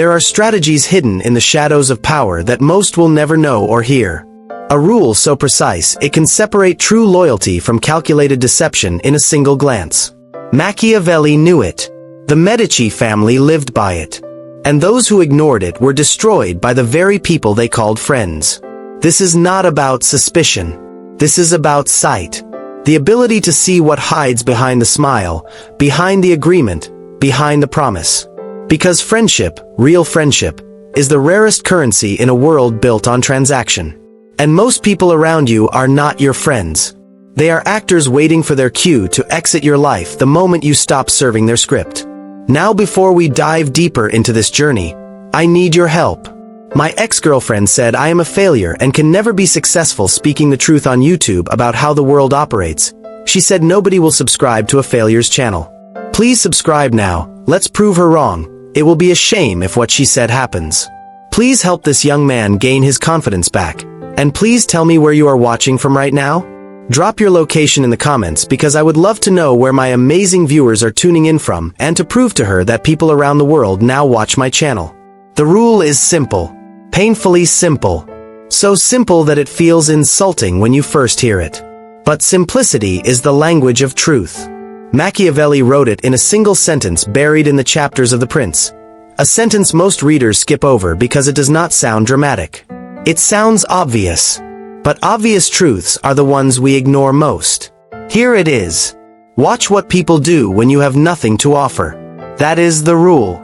There are strategies hidden in the shadows of power that most will never know or hear. A rule so precise it can separate true loyalty from calculated deception in a single glance. Machiavelli knew it. The Medici family lived by it. And those who ignored it were destroyed by the very people they called friends. This is not about suspicion. This is about sight. The ability to see what hides behind the smile, behind the agreement, behind the promise. Because friendship, real friendship, is the rarest currency in a world built on transaction. And most people around you are not your friends. They are actors waiting for their cue to exit your life the moment you stop serving their script. Now, before we dive deeper into this journey, I need your help. My ex-girlfriend said I am a failure and can never be successful speaking the truth on YouTube about how the world operates. She said nobody will subscribe to a failure's channel. Please subscribe now. Let's prove her wrong. It will be a shame if what she said happens. Please help this young man gain his confidence back. And please tell me where you are watching from right now. Drop your location in the comments because I would love to know where my amazing viewers are tuning in from and to prove to her that people around the world now watch my channel. The rule is simple. Painfully simple. So simple that it feels insulting when you first hear it. But simplicity is the language of truth. Machiavelli wrote it in a single sentence buried in the chapters of The Prince. A sentence most readers skip over because it does not sound dramatic. It sounds obvious. But obvious truths are the ones we ignore most. Here it is. Watch what people do when you have nothing to offer. That is the rule.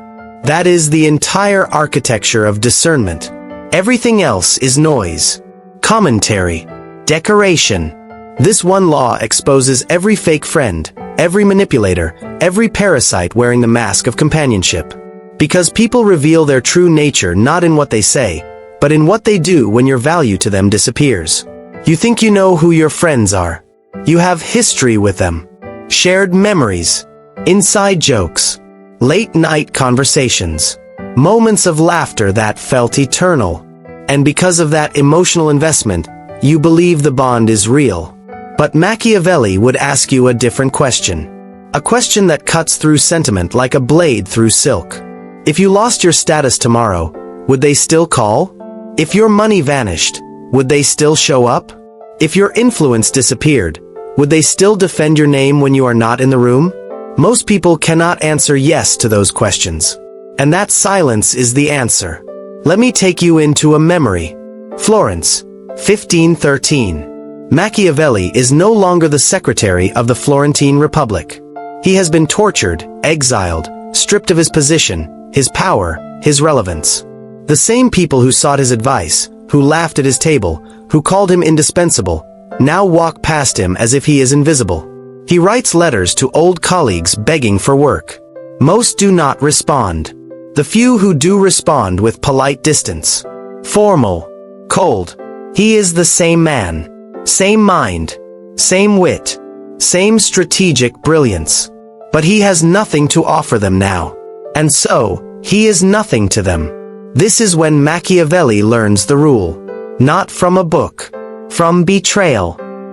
That is the entire architecture of discernment. Everything else is noise, commentary, decoration. This one law exposes every fake friend, every manipulator, every parasite wearing the mask of companionship. Because people reveal their true nature not in what they say, but in what they do when your value to them disappears. You think you know who your friends are. You have history with them, shared memories, inside jokes, late-night conversations, moments of laughter that felt eternal. And because of that emotional investment, you believe the bond is real. But Machiavelli would ask you a different question. A question that cuts through sentiment like a blade through silk. If you lost your status tomorrow, would they still call? If your money vanished, would they still show up? If your influence disappeared, would they still defend your name when you are not in the room? Most people cannot answer yes to those questions. And that silence is the answer. Let me take you into a memory. Florence, 1513. Machiavelli is no longer the secretary of the Florentine Republic. He has been tortured, exiled, stripped of his position, his power, his relevance. The same people who sought his advice, who laughed at his table, who called him indispensable, now walk past him as if he is invisible. He writes letters to old colleagues begging for work. Most do not respond. The few who do respond with polite distance. Formal. Cold. He is the same man. Same mind, same wit, same strategic brilliance. But he has nothing to offer them now. And so, he is nothing to them. This is when Machiavelli learns the rule. Not from a book. From betrayal.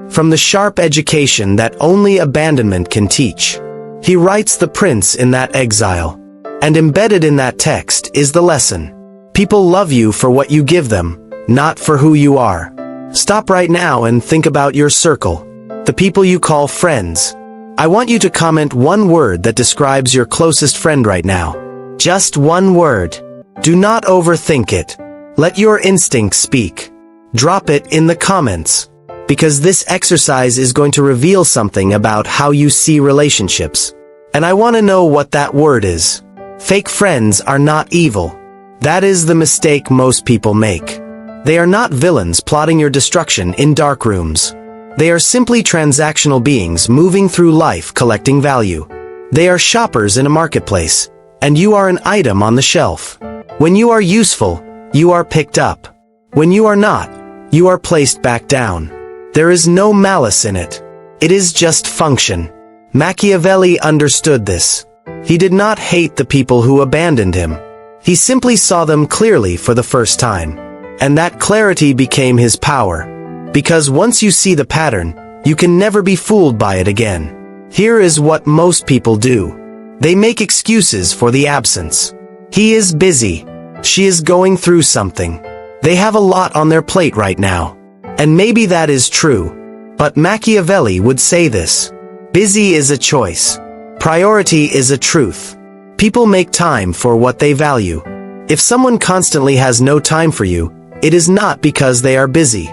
From the sharp education that only abandonment can teach. He writes The Prince in that exile. And embedded in that text is the lesson. People love you for what you give them, not for who you are. Stop right now and think about your circle. The people you call friends. I want you to comment one word that describes your closest friend right now. Just one word. Do not overthink it. Let your instincts speak. Drop it in the comments. Because this exercise is going to reveal something about how you see relationships. And I want to know what that word is. Fake friends are not evil. That is the mistake most people make. They are not villains plotting your destruction in dark rooms. They are simply transactional beings moving through life collecting value. They are shoppers in a marketplace, and you are an item on the shelf. When you are useful, you are picked up. When you are not, you are placed back down. There is no malice in it. It is just function. Machiavelli understood this. He did not hate the people who abandoned him. He simply saw them clearly for the first time. And that clarity became his power. Because once you see the pattern, you can never be fooled by it again. Here is what most people do. They make excuses for the absence. He is busy. She is going through something. They have a lot on their plate right now. And maybe that is true. But Machiavelli would say this. Busy is a choice. Priority is a truth. People make time for what they value. If someone constantly has no time for you, it is not because they are busy.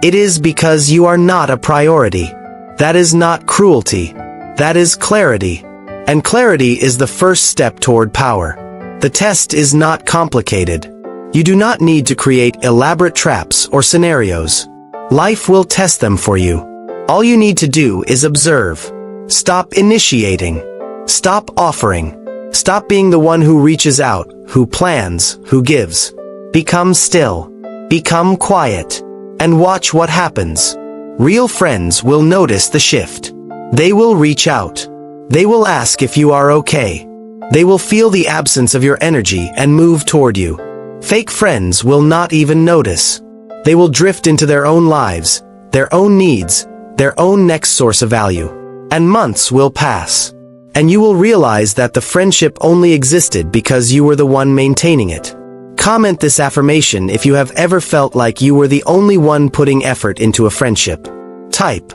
It is because you are not a priority. That is not cruelty. That is clarity. And clarity is the first step toward power. The test is not complicated. You do not need to create elaborate traps or scenarios. Life will test them for you. All you need to do is observe. Stop initiating. Stop offering. Stop being the one who reaches out, who plans, who gives. Become still. Become quiet. And watch what happens. Real friends will notice the shift. They will reach out. They will ask if you are okay. They will feel the absence of your energy and move toward you. Fake friends will not even notice. They will drift into their own lives, their own needs, their own next source of value. And months will pass. And you will realize that the friendship only existed because you were the one maintaining it. Comment this affirmation if you have ever felt like you were the only one putting effort into a friendship. Type,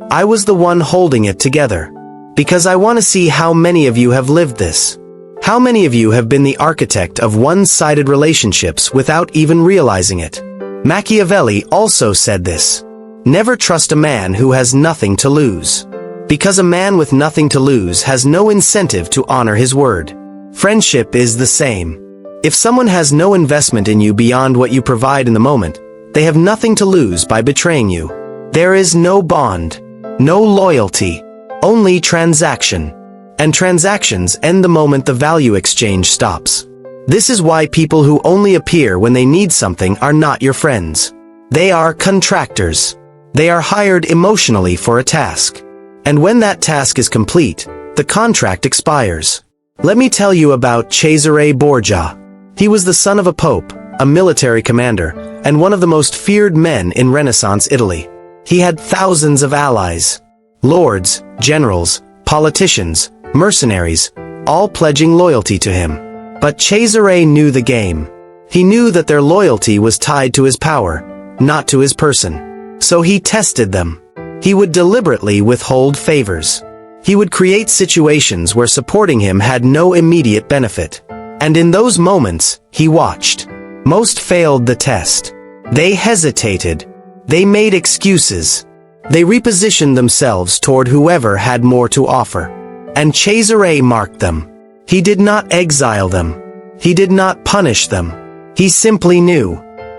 I was the one holding it together. Because I want to see how many of you have lived this. How many of you have been the architect of one-sided relationships without even realizing it? Machiavelli also said this. Never trust a man who has nothing to lose. Because a man with nothing to lose has no incentive to honor his word. Friendship is the same. If someone has no investment in you beyond what you provide in the moment, they have nothing to lose by betraying you. There is no bond, no loyalty, only transaction. And transactions end the moment the value exchange stops. This is why people who only appear when they need something are not your friends. They are contractors. They are hired emotionally for a task. And when that task is complete, the contract expires. Let me tell you about Cesare Borgia. He was the son of a pope, a military commander, and one of the most feared men in Renaissance Italy. He had thousands of allies. Lords, generals, politicians, mercenaries, all pledging loyalty to him. But Cesare knew the game. He knew that their loyalty was tied to his power, not to his person. So he tested them. He would deliberately withhold favors. He would create situations where supporting him had no immediate benefit. And in those moments, he watched. Most failed the test. They hesitated. They made excuses. They repositioned themselves toward whoever had more to offer. And Cesare marked them. He did not exile them. He did not punish them. He simply knew.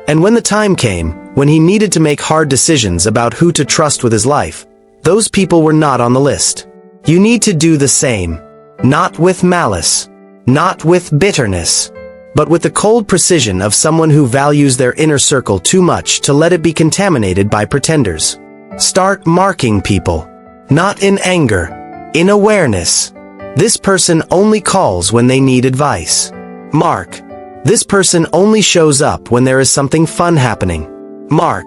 And when the time came, when he needed to make hard decisions about who to trust with his life, those people were not on the list. You need to do the same. Not with malice. Not with bitterness. But with the cold precision of someone who values their inner circle too much to let it be contaminated by pretenders. Start marking people. Not in anger. In awareness. This person only calls when they need advice. Mark. This person only shows up when there is something fun happening. Mark.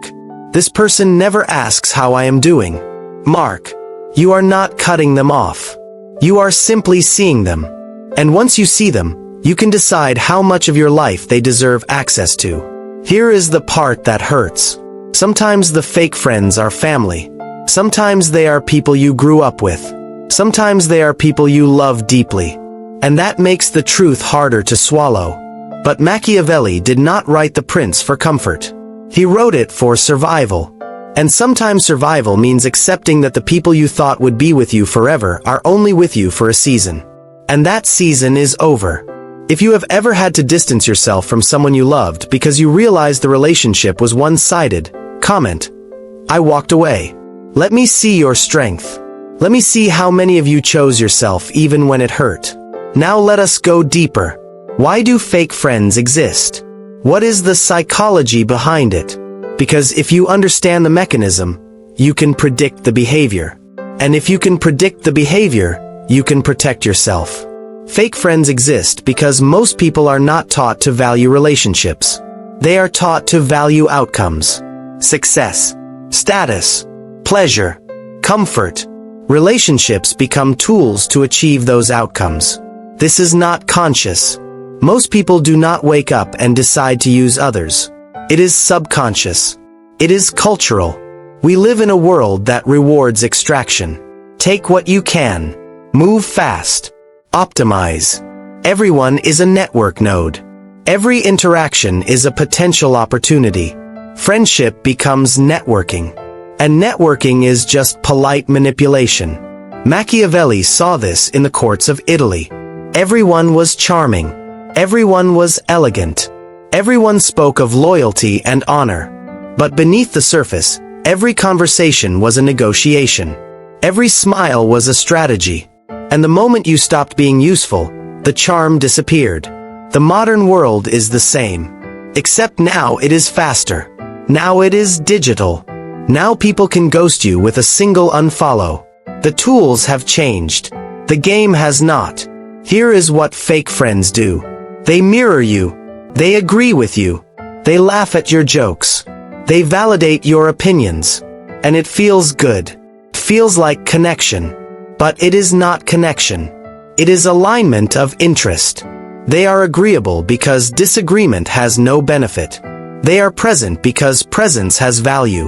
This person never asks how I am doing. Mark. You are not cutting them off. You are simply seeing them. And once you see them, you can decide how much of your life they deserve access to. Here is the part that hurts. Sometimes the fake friends are family. Sometimes they are people you grew up with. Sometimes they are people you love deeply. And that makes the truth harder to swallow. But Machiavelli did not write The Prince for comfort. He wrote it for survival. And sometimes survival means accepting that the people you thought would be with you forever are only with you for a season. And that season is over. If you have ever had to distance yourself from someone you loved because you realized the relationship was one-sided, comment, I walked away. Let me see your strength. Let me see how many of you chose yourself even when it hurt. Now let us go deeper. Why do fake friends exist? What is the psychology behind it? Because if you understand the mechanism, you can predict the behavior. And if you can predict the behavior, you can protect yourself. Fake friends exist because most people are not taught to value relationships. They are taught to value outcomes. Success, status, pleasure, comfort. Relationships become tools to achieve those outcomes. This is not conscious. Most people do not wake up and decide to use others. It is subconscious. It is cultural. We live in a world that rewards extraction. Take what you can. Move fast. Optimize. Everyone is a network node. Every interaction is a potential opportunity. Friendship becomes networking. And networking is just polite manipulation. Machiavelli saw this in the courts of Italy. Everyone was charming. Everyone was elegant. Everyone spoke of loyalty and honor. But beneath the surface, every conversation was a negotiation. Every smile was a strategy. And the moment you stopped being useful, the charm disappeared. The modern world is the same. Except now it is faster. Now it is digital. Now people can ghost you with a single unfollow. The tools have changed. The game has not. Here is what fake friends do. They mirror you. They agree with you. They laugh at your jokes. They validate your opinions. And it feels good. It feels like connection. But it is not connection. It is alignment of interest. They are agreeable because disagreement has no benefit. They are present because presence has value.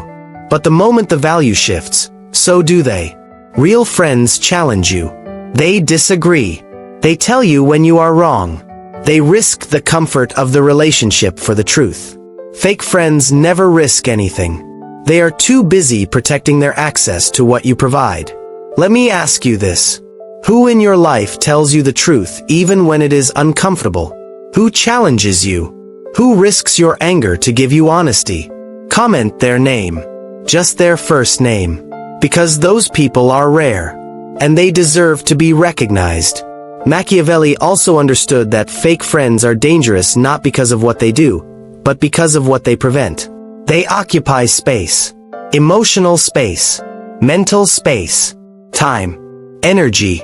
But the moment the value shifts, so do they. Real friends challenge you. They disagree. They tell you when you are wrong. They risk the comfort of the relationship for the truth. Fake friends never risk anything. They are too busy protecting their access to what you provide. Let me ask you this. Who in your life tells you the truth even when it is uncomfortable? Who challenges you? Who risks your anger to give you honesty? Comment their name. Just their first name. Because those people are rare. And they deserve to be recognized. Machiavelli also understood that fake friends are dangerous not because of what they do, but because of what they prevent. They occupy space. Emotional space. Mental space. Time. Energy.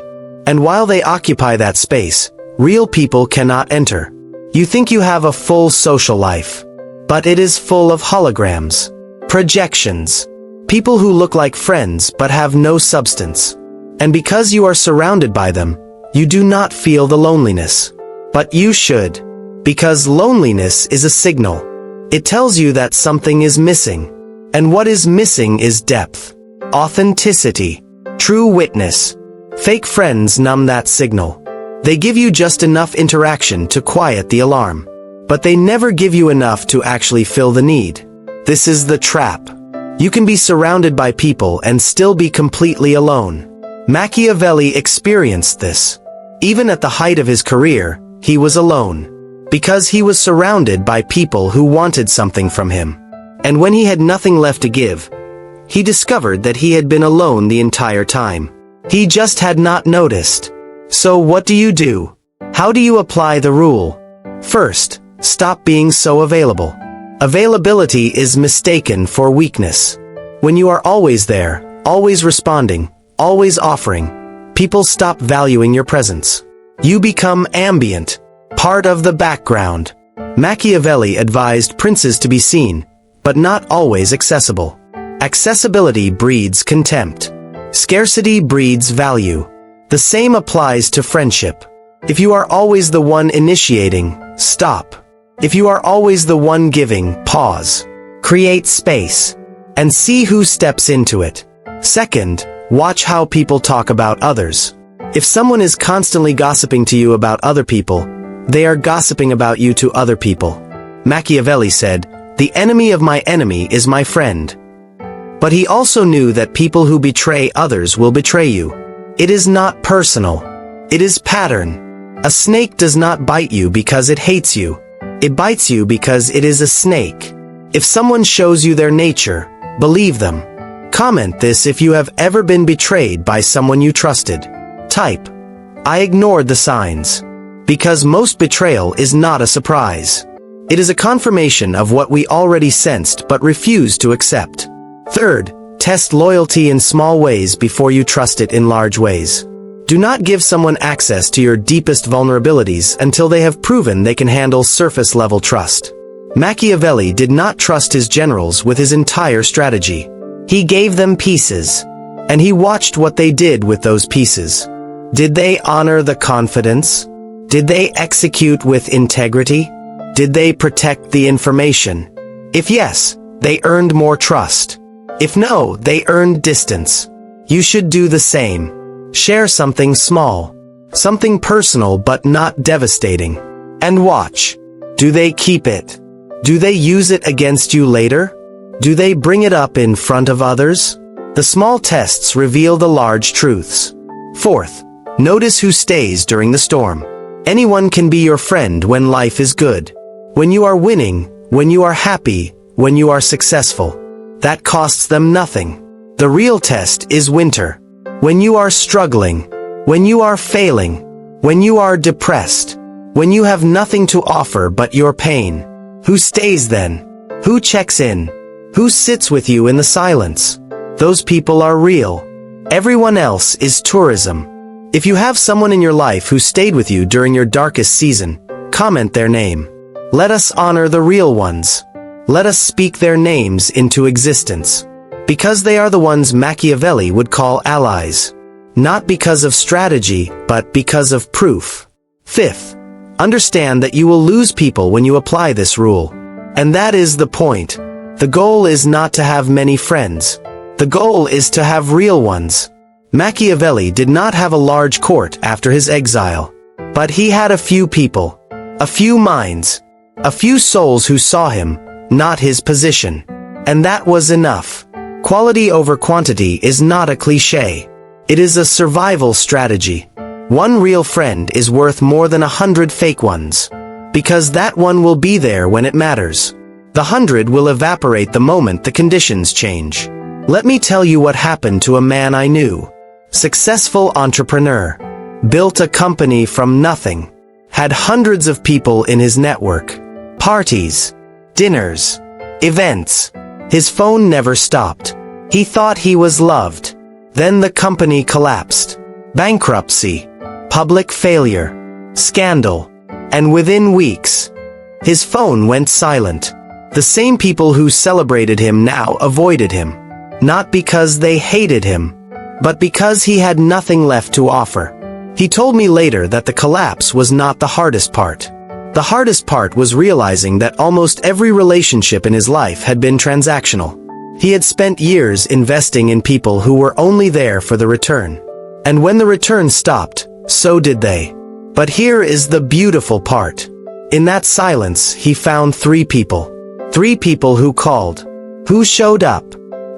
And while they occupy that space, real people cannot enter. You think you have a full social life. But it is full of holograms. Projections. People who look like friends but have no substance. And because you are surrounded by them, you do not feel the loneliness. But you should. Because loneliness is a signal. It tells you that something is missing. And what is missing is depth. Authenticity. True witness. Fake friends numb that signal. They give you just enough interaction to quiet the alarm. But they never give you enough to actually fill the need. This is the trap. You can be surrounded by people and still be completely alone. Machiavelli experienced this. Even at the height of his career, he was alone. Because he was surrounded by people who wanted something from him. And when he had nothing left to give, he discovered that he had been alone the entire time. He just had not noticed. So what do? How do you apply the rule? First, stop being so available. Availability is mistaken for weakness. When you are always there, always responding, always offering, people stop valuing your presence. You become ambient, part of the background. Machiavelli advised princes to be seen, but not always accessible. Accessibility breeds contempt. Scarcity breeds value. The same applies to friendship. If you are always the one initiating, stop. If you are always the one giving, pause. Create space. And see who steps into it. Second, watch how people talk about others. If someone is constantly gossiping to you about other people, they are gossiping about you to other people. Machiavelli said, "The enemy of my enemy is my friend." But he also knew that people who betray others will betray you. It is not personal. It is pattern. A snake does not bite you because it hates you. It bites you because it is a snake. If someone shows you their nature, believe them. Comment this if you have ever been betrayed by someone you trusted. Type, "I ignored the signs." Because most betrayal is not a surprise. It is a confirmation of what we already sensed but refused to accept. Third, test loyalty in small ways before you trust it in large ways. Do not give someone access to your deepest vulnerabilities until they have proven they can handle surface-level trust. Machiavelli did not trust his generals with his entire strategy. He gave them pieces, and he watched what they did with those pieces. Did they honor the confidence? Did they execute with integrity? Did they protect the information? If yes, they earned more trust. If no, they earned distance. You should do the same. Share something small, something personal but not devastating. And watch. Do they keep it? Do they use it against you later? Do they bring it up in front of others? The small tests reveal the large truths. Fourth, notice who stays during the storm. Anyone can be your friend when life is good. When you are winning, when you are happy, when you are successful. That costs them nothing. The real test is winter. When you are struggling, when you are failing, when you are depressed, when you have nothing to offer but your pain. Who stays then? Who checks in? Who sits with you in the silence? Those people are real. Everyone else is tourism. If you have someone in your life who stayed with you during your darkest season, comment their name. Let us honor the real ones. Let us speak their names into existence. Because they are the ones Machiavelli would call allies. Not because of strategy, but because of proof. Fifth, understand that you will lose people when you apply this rule. And that is the point. The goal is not to have many friends. The goal is to have real ones. Machiavelli did not have a large court after his exile. But he had a few people. A few minds. A few souls who saw him, not his position. And that was enough. Quality over quantity is not a cliché. It is a survival strategy. One real friend is worth more than 100 fake ones. Because that one will be there when it matters. The 100 will evaporate the moment the conditions change. Let me tell you what happened to a man I knew. Successful entrepreneur. Built a company from nothing. Had hundreds of people in his network. Parties. Dinners. Events. His phone never stopped. He thought he was loved. Then the company collapsed. Bankruptcy. Public failure. Scandal. And within weeks, his phone went silent. The same people who celebrated him now avoided him. Not because they hated him, but because he had nothing left to offer. He told me later that the collapse was not the hardest part. The hardest part was realizing that almost every relationship in his life had been transactional. He had spent years investing in people who were only there for the return. And when the return stopped, so did they. But here is the beautiful part. In that silence, he found 3 people. 3 people who called. Who showed up.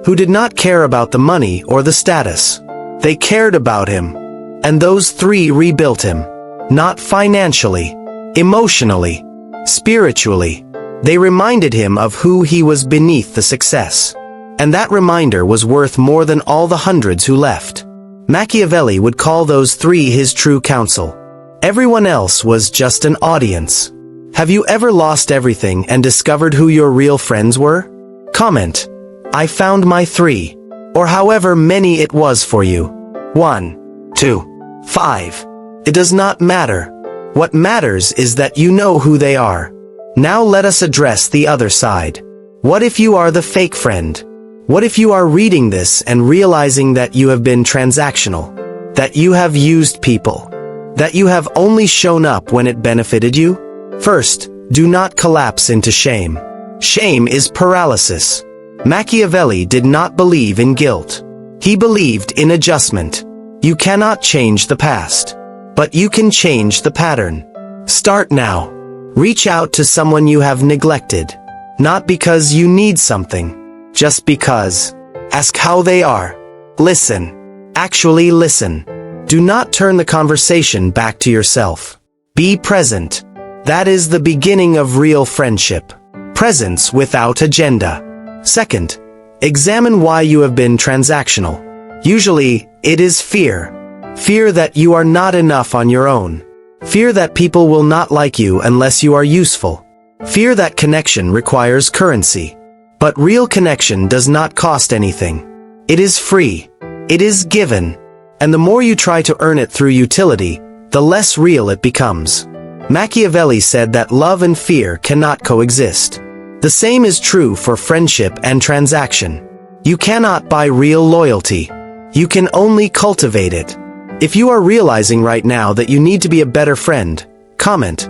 Who did not care about the money or the status. They cared about him. And those 3 rebuilt him. Not financially. Emotionally. Spiritually. They reminded him of who he was beneath the success. And that reminder was worth more than all the hundreds who left. Machiavelli would call those 3 his true counsel. Everyone else was just an audience. Have you ever lost everything and discovered who your real friends were? Comment. I found my 3. Or however many it was for you. 1, 2, 5. It does not matter. What matters is that you know who they are. Now let us address the other side. What if you are the fake friend? What if you are reading this and realizing that you have been transactional? That you have used people? That you have only shown up when it benefited you? First, do not collapse into shame. Shame is paralysis. Machiavelli did not believe in guilt. He believed in adjustment. You cannot change the past. But you can change the pattern. Start now. Reach out to someone you have neglected. Not because you need something. Just because. Ask how they are. Listen. Actually listen. Do not turn the conversation back to yourself. Be present. That is the beginning of real friendship. Presence without agenda. Second, examine why you have been transactional. Usually, it is fear. Fear that you are not enough on your own. Fear that people will not like you unless you are useful. Fear that connection requires currency. But real connection does not cost anything. It is free. It is given. And the more you try to earn it through utility, the less real it becomes. Machiavelli said that love and fear cannot coexist. The same is true for friendship and transaction. You cannot buy real loyalty. You can only cultivate it. If you are realizing right now that you need to be a better friend, Comment,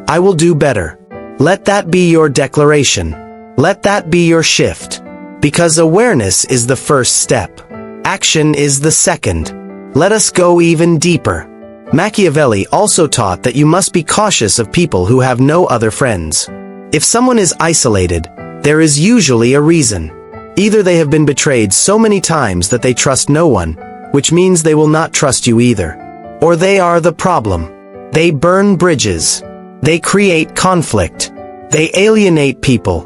"I will do better." Let that be your declaration. Let that be your shift. Because awareness is the first step. Action is the second. Let us go even deeper. Machiavelli also taught that you must be cautious of people who have no other friends. If someone is isolated, there is usually a reason. Either they have been betrayed so many times that they trust no one, which means they will not trust you either. Or they are the problem. They burn bridges. They create conflict. They alienate people.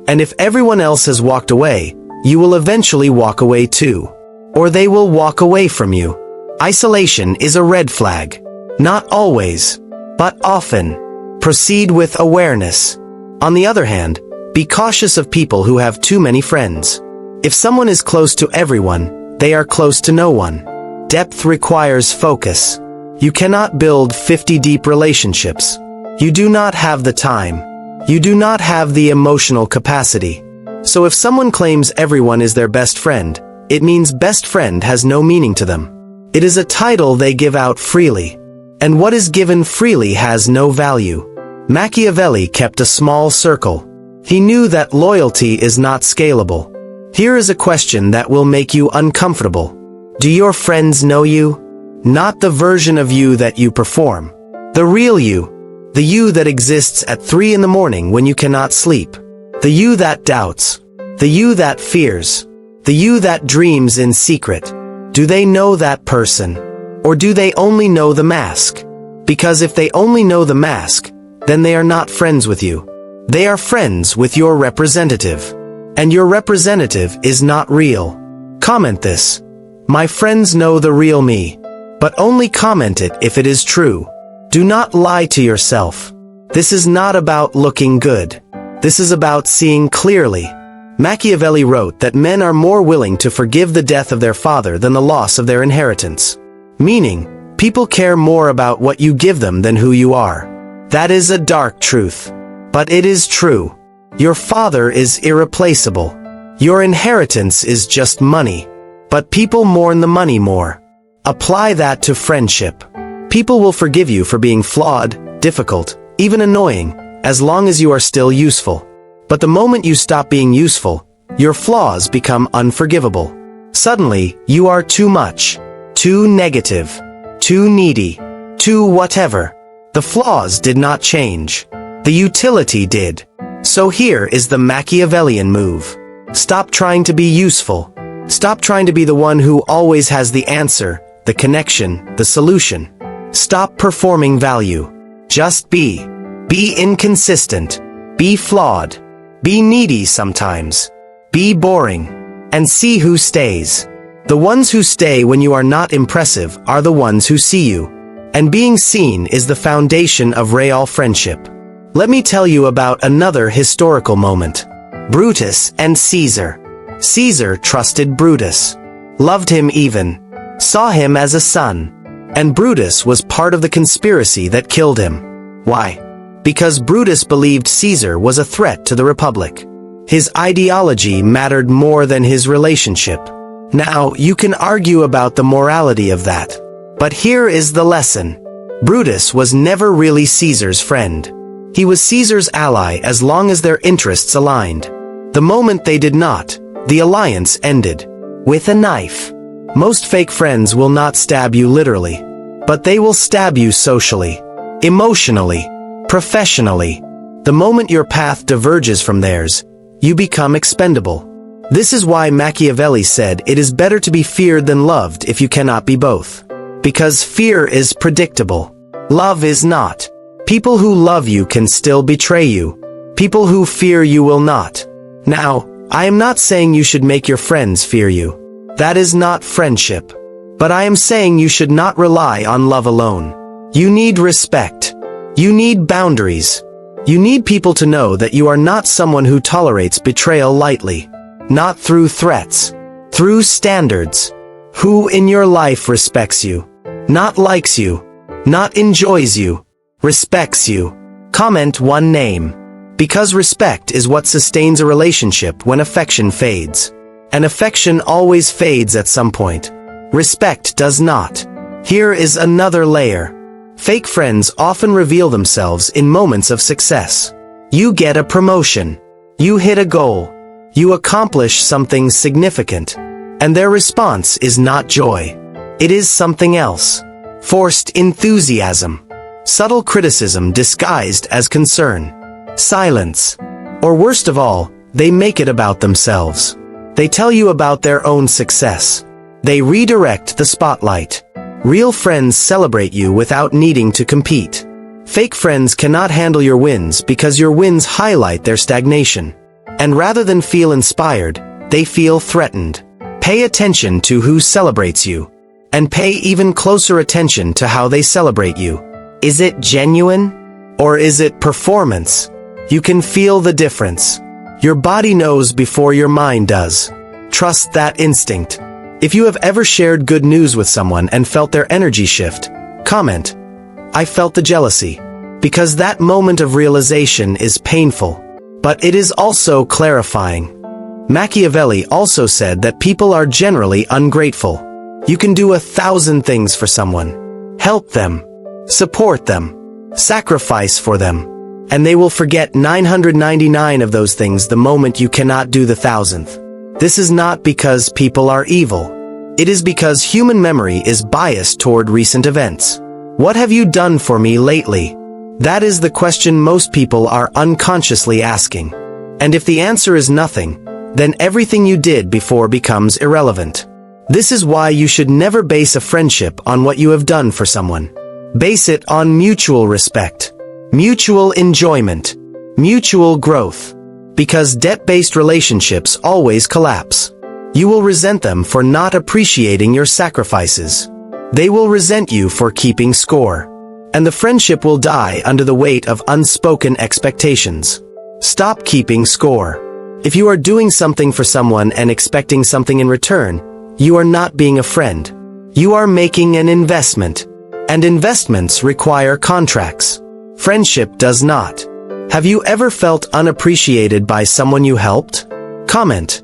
And if everyone else has walked away, you will eventually walk away too. Or they will walk away from you. Isolation is a red flag. Not always, but often. Proceed with awareness. On the other hand, be cautious of people who have too many friends. If someone is close to everyone, they are close to no one. Depth requires focus. You cannot build 50 deep relationships. You do not have the time. You do not have the emotional capacity. So if someone claims everyone is their best friend, it means best friend has no meaning to them. It is a title they give out freely. And what is given freely has no value. Machiavelli kept a small circle. He knew that loyalty is not scalable. Here is a question that will make you uncomfortable. Do your friends know you? Not the version of you that you perform. The real you. The you that exists at 3 in the morning when you cannot sleep. The you that doubts. The you that fears. The you that dreams in secret. Do they know that person? Or do they only know the mask? Because if they only know the mask, then they are not friends with you. They are friends with your representative. And your representative is not real. Comment this. My friends know the real me. But only comment it if it is true. Do not lie to yourself. This is not about looking good. This is about seeing clearly. Machiavelli wrote that men are more willing to forgive the death of their father than the loss of their inheritance. Meaning, people care more about what you give them than who you are. That is a dark truth. But it is true. Your father is irreplaceable. Your inheritance is just money. But people mourn the money more. Apply that to friendship. People will forgive you for being flawed, difficult, even annoying, as long as you are still useful. But the moment you stop being useful, your flaws become unforgivable. Suddenly, you are too much, too negative, too needy, too whatever. The flaws did not change. The utility did. So here is the Machiavellian move. Stop trying to be useful. Stop trying to be the one who always has the answer, the connection, the solution. Stop performing value. Just be. Be inconsistent. Be flawed. Be needy sometimes. Be boring. And see who stays. The ones who stay when you are not impressive are the ones who see you. And being seen is the foundation of real friendship. Let me tell you about another historical moment. Brutus and Caesar. Caesar trusted Brutus. Loved him even. Saw him as a son. And Brutus was part of the conspiracy that killed him. Why? Because Brutus believed Caesar was a threat to the Republic. His ideology mattered more than his relationship. Now, you can argue about the morality of that. But here is the lesson. Brutus was never really Caesar's friend. He was Caesar's ally as long as their interests aligned. The moment they did not, the alliance ended. With a knife. Most fake friends will not stab you literally. But they will stab you socially, emotionally, professionally. The moment your path diverges from theirs, you become expendable. This is why Machiavelli said it is better to be feared than loved if you cannot be both. Because fear is predictable. Love is not. People who love you can still betray you. People who fear you will not. Now, I am not saying you should make your friends fear you. That is not friendship. But I am saying you should not rely on love alone. You need respect. You need boundaries. You need people to know that you are not someone who tolerates betrayal lightly. Not through threats. Through standards. Who in your life respects you. Not likes you. Not enjoys you. Respects you. Comment one name. Because respect is what sustains a relationship when affection fades. And affection always fades at some point. Respect does not. Here is another layer. Fake friends often reveal themselves in moments of success. You get a promotion. You hit a goal. You accomplish something significant. And their response is not joy. It is something else. Forced enthusiasm. Subtle criticism disguised as concern. Silence. Or worst of all, they make it about themselves. They tell you about their own success. They redirect the spotlight. Real friends celebrate you without needing to compete. Fake friends cannot handle your wins because your wins highlight their stagnation. And rather than feel inspired, they feel threatened. Pay attention to who celebrates you. And pay even closer attention to how they celebrate you. Is it genuine? Or is it performance? You can feel the difference. Your body knows before your mind does. Trust that instinct. If you have ever shared good news with someone and felt their energy shift, comment, "I felt the jealousy." Because that moment of realization is painful. But it is also clarifying. Machiavelli also said that people are generally ungrateful. You can do 1,000 things for someone. Help them. Support them. Sacrifice for them. And they will forget 999 of those things the moment you cannot do the 1,000th. This is not because people are evil. It is because human memory is biased toward recent events. What have you done for me lately? That is the question most people are unconsciously asking. And if the answer is nothing, then everything you did before becomes irrelevant. This is why you should never base a friendship on what you have done for someone. Base it on mutual respect, mutual enjoyment, mutual growth. Because debt-based relationships always collapse. You will resent them for not appreciating your sacrifices. They will resent you for keeping score. And the friendship will die under the weight of unspoken expectations. Stop keeping score. If you are doing something for someone and expecting something in return, you are not being a friend. You are making an investment. And investments require contracts. Friendship does not. Have you ever felt unappreciated by someone you helped? Comment,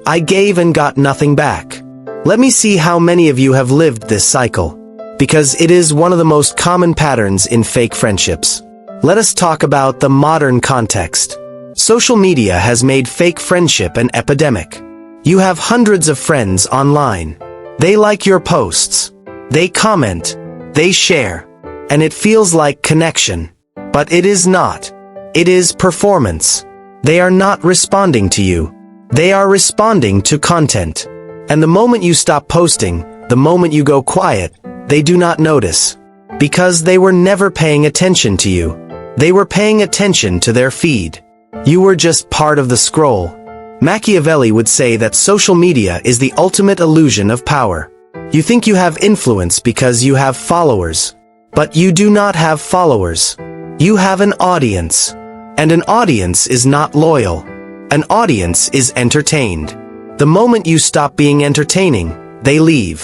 "I gave and got nothing back." Let me see how many of you have lived this cycle. Because it is one of the most common patterns in fake friendships. Let us talk about the modern context. Social media has made fake friendship an epidemic. You have hundreds of friends online. They like your posts. They comment. They share. And it feels like connection. But it is not. It is performance. They are not responding to you. They are responding to content. And the moment you stop posting, the moment you go quiet, they do not notice. Because they were never paying attention to you. They were paying attention to their feed. You were just part of the scroll. Machiavelli would say that social media is the ultimate illusion of power. You think you have influence because you have followers. But you do not have followers. You have an audience. And an audience is not loyal. An audience is entertained. The moment you stop being entertaining, they leave.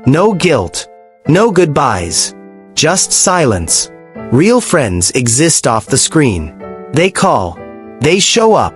No guilt. No goodbyes. Just silence. Real friends exist off the screen. They call. They show up.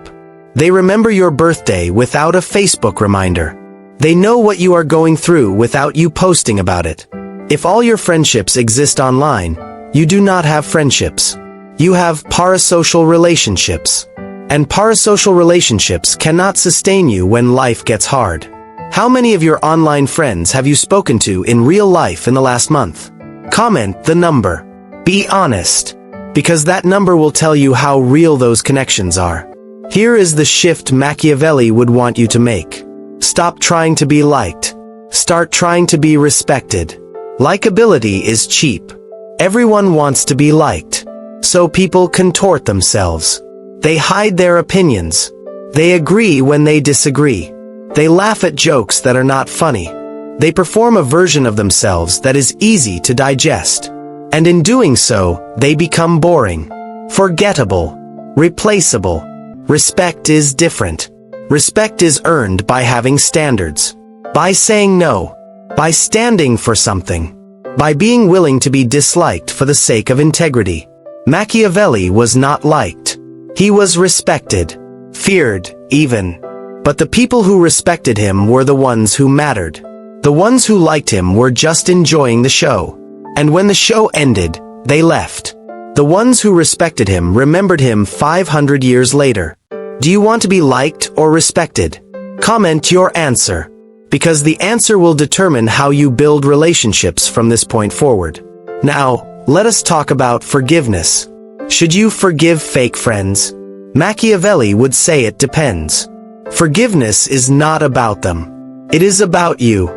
They remember your birthday without a Facebook reminder. They know what you are going through without you posting about it. If all your friendships exist online, you do not have friendships. You have parasocial relationships. And parasocial relationships cannot sustain you when life gets hard. How many of your online friends have you spoken to in real life in the last month? Comment the number. Be honest. Because that number will tell you how real those connections are. Here is the shift Machiavelli would want you to make. Stop trying to be liked. Start trying to be respected. Likability is cheap. Everyone wants to be liked. So people contort themselves. They hide their opinions. They agree when they disagree. They laugh at jokes that are not funny. They perform a version of themselves that is easy to digest. And in doing so, they become boring, forgettable, replaceable. Respect is different. Respect is earned by having standards. By saying no. By standing for something. By being willing to be disliked for the sake of integrity. Machiavelli was not liked. He was respected. Feared, even. But the people who respected him were the ones who mattered. The ones who liked him were just enjoying the show. And when the show ended, They left. The ones who respected him remembered him 500 years later. Do you want to be liked or respected? Comment your answer, because the answer will determine how you build relationships from this point forward. Now, let us talk about forgiveness. Should you forgive fake friends? Machiavelli would say it depends. Forgiveness is not about them. It is about you.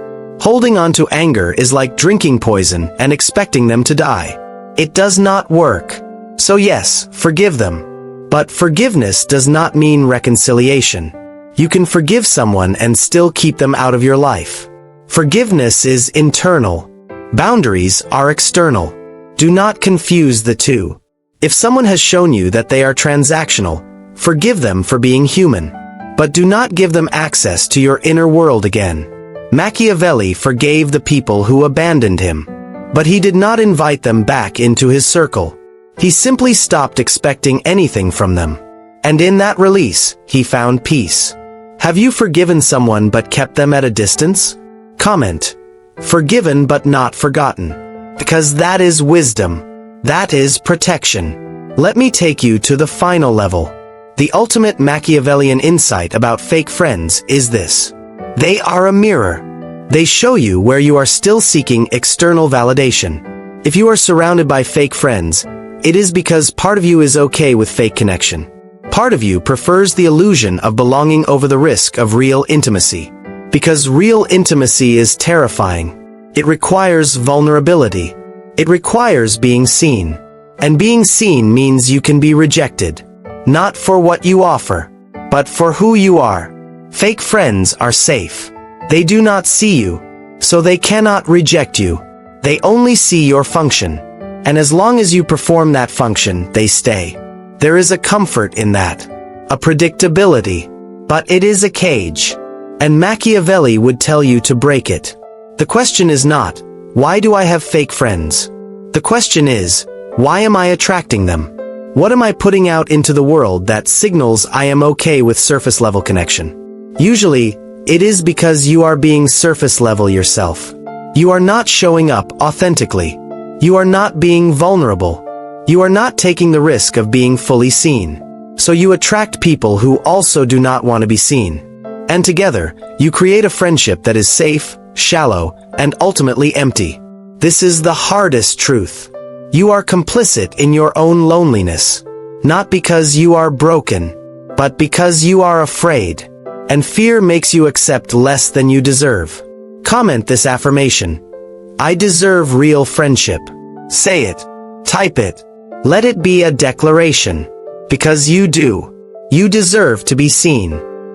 Holding on to anger is like drinking poison and expecting them to die. It does not work. So yes, forgive them. But forgiveness does not mean reconciliation. You can forgive someone and still keep them out of your life. Forgiveness is internal. Boundaries are external. Do not confuse the two. If someone has shown you that they are transactional, forgive them for being human. But do not give them access to your inner world again. Machiavelli forgave the people who abandoned him. But he did not invite them back into his circle. He simply stopped expecting anything from them. And in that release, he found peace. Have you forgiven someone but kept them at a distance? Comment. Forgiven but not forgotten. Because that is wisdom. That is protection. Let me take you to the final level. The ultimate Machiavellian insight about fake friends is this. They are a mirror. They show you where you are still seeking external validation. If you are surrounded by fake friends, it is because part of you is okay with fake connection. Part of you prefers the illusion of belonging over the risk of real intimacy. Because real intimacy is terrifying. It requires vulnerability. It requires being seen. And being seen means you can be rejected. Not for what you offer, but for who you are. Fake friends are safe. They do not see you, so they cannot reject you. They only see your function. And as long as you perform that function, they stay. There is a comfort in that. A predictability. But it is a cage. And Machiavelli would tell you to break it. The question is not, why do I have fake friends? The question is, why am I attracting them? What am I putting out into the world that signals I am okay with surface level connection? Usually, it is because you are being surface level yourself. You are not showing up authentically. You are not being vulnerable. You are not taking the risk of being fully seen. So you attract people who also do not want to be seen. And together, you create a friendship that is safe, shallow, and ultimately empty. This is the hardest truth. You are complicit in your own loneliness. Not because you are broken, but because you are afraid. And fear makes you accept less than you deserve. Comment this affirmation. I deserve real friendship. Say it. Type it. Let it be a declaration. Because you do. You deserve to be seen.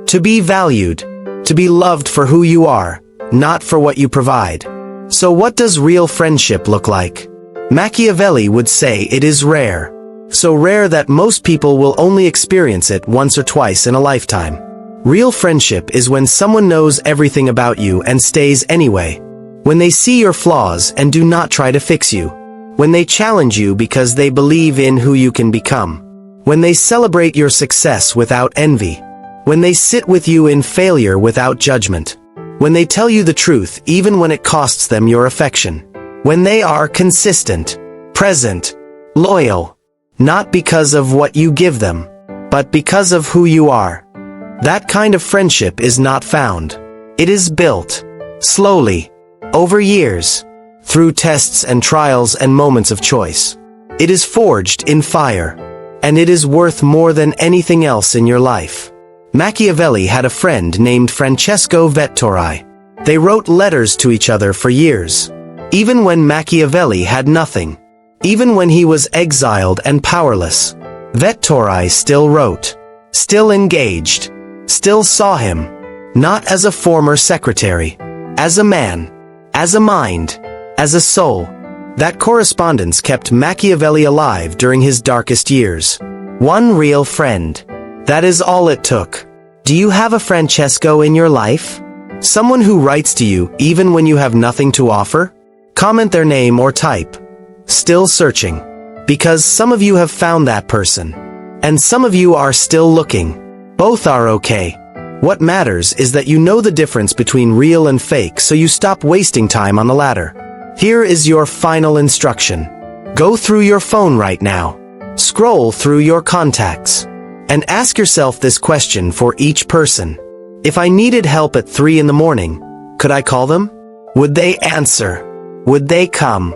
To be valued. To be loved for who you are, not for what you provide. So what does real friendship look like? Machiavelli would say it is rare. So rare that most people will only experience it once or twice in a lifetime. Real friendship is when someone knows everything about you and stays anyway. When they see your flaws and do not try to fix you. When they challenge you because they believe in who you can become. When they celebrate your success without envy. When they sit with you in failure without judgment. When they tell you the truth even when it costs them your affection. When they are consistent, present, loyal. Not because of what you give them, but because of who you are. That kind of friendship is not found. It is built. Slowly. Over years. Through tests and trials and moments of choice. It is forged in fire. And it is worth more than anything else in your life. Machiavelli had a friend named Francesco Vettori. They wrote letters to each other for years. Even when Machiavelli had nothing. Even when he was exiled and powerless. Vettori still wrote. Still engaged. Still saw him. Not as a former secretary. As a man. As a mind. As a soul. That correspondence kept Machiavelli alive during his darkest years. One real friend. That is all it took. Do you have a Francesco in your life? Someone who writes to you even when you have nothing to offer? Comment their name or type. Still searching. Because some of you have found that person. And some of you are still looking. Both are okay. What matters is that you know the difference between real and fake, so you stop wasting time on the latter. Here is your final instruction. Go through your phone right now. Scroll through your contacts. And ask yourself this question for each person. If I needed help at 3 in the morning, could I call them? Would they answer? Would they come?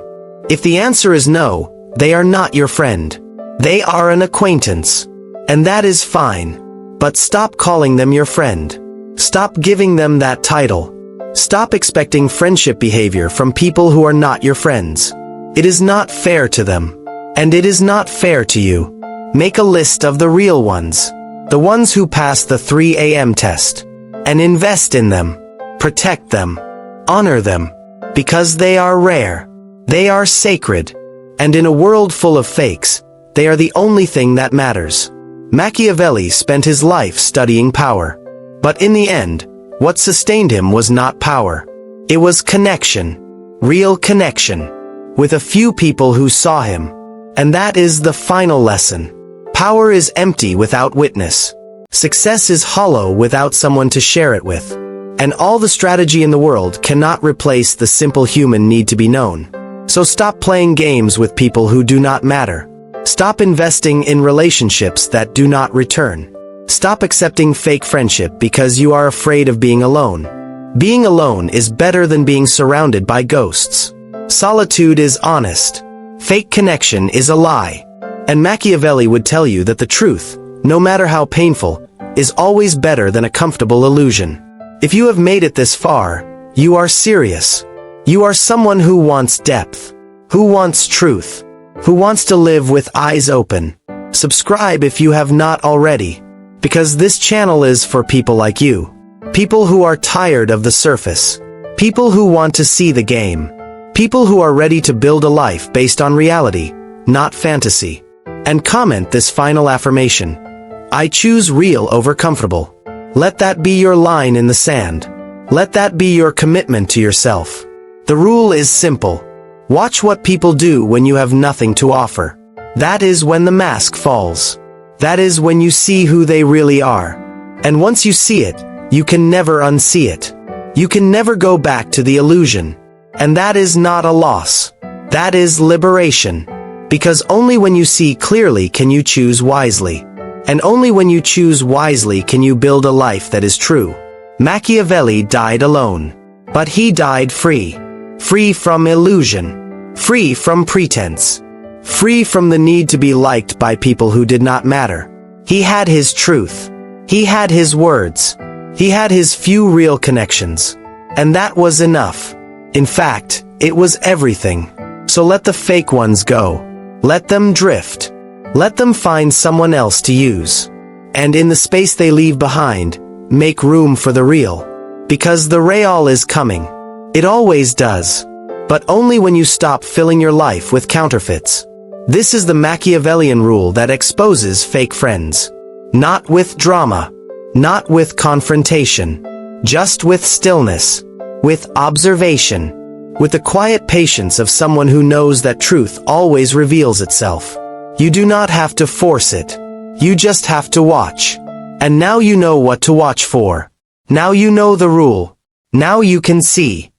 If the answer is no, they are not your friend. They are an acquaintance. And that is fine. But stop calling them your friend. Stop giving them that title. Stop expecting friendship behavior from people who are not your friends. It is not fair to them. And it is not fair to you. Make a list of the real ones. The ones who pass the 3 a.m. test. And invest in them. Protect them. Honor them. Because they are rare. They are sacred. And in a world full of fakes, they are the only thing that matters. Machiavelli spent his life studying power. But in the end, what sustained him was not power. It was connection. Real connection. With a few people who saw him. And that is the final lesson. Power is empty without witness. Success is hollow without someone to share it with. And all the strategy in the world cannot replace the simple human need to be known. So stop playing games with people who do not matter. Stop investing in relationships that do not return. Stop accepting fake friendship because you are afraid of being alone. Being alone is better than being surrounded by ghosts. Solitude is honest. Fake connection is a lie. And Machiavelli would tell you that the truth, no matter how painful, is always better than a comfortable illusion. If you have made it this far, you are serious. You are someone who wants depth, who wants truth, who wants to live with eyes open. Subscribe if you have not already, because this channel is for people like you. People who are tired of the surface. People who want to see the game. People who are ready to build a life based on reality, not fantasy. And comment this final affirmation. I choose real over comfortable. Let that be your line in the sand. Let that be your commitment to yourself. The rule is simple. Watch what people do when you have nothing to offer. That is when the mask falls. That is when you see who they really are. And once you see it, you can never unsee it. You can never go back to the illusion. And that is not a loss. That is liberation. Because only when you see clearly can you choose wisely. And only when you choose wisely can you build a life that is true. Machiavelli died alone. But he died free. Free from illusion. Free from pretense. Free from the need to be liked by people who did not matter. He had his truth. He had his words. He had his few real connections. And that was enough. In fact, it was everything. So let the fake ones go. Let them drift. Let them find someone else to use. And in the space they leave behind, make room for the real. Because the real is coming. It always does. But only when you stop filling your life with counterfeits. This is the Machiavellian rule that exposes fake friends. Not with drama. Not with confrontation. Just with stillness. With observation. With the quiet patience of someone who knows that truth always reveals itself. You do not have to force it. You just have to watch. And now you know what to watch for. Now you know the rule. Now you can see.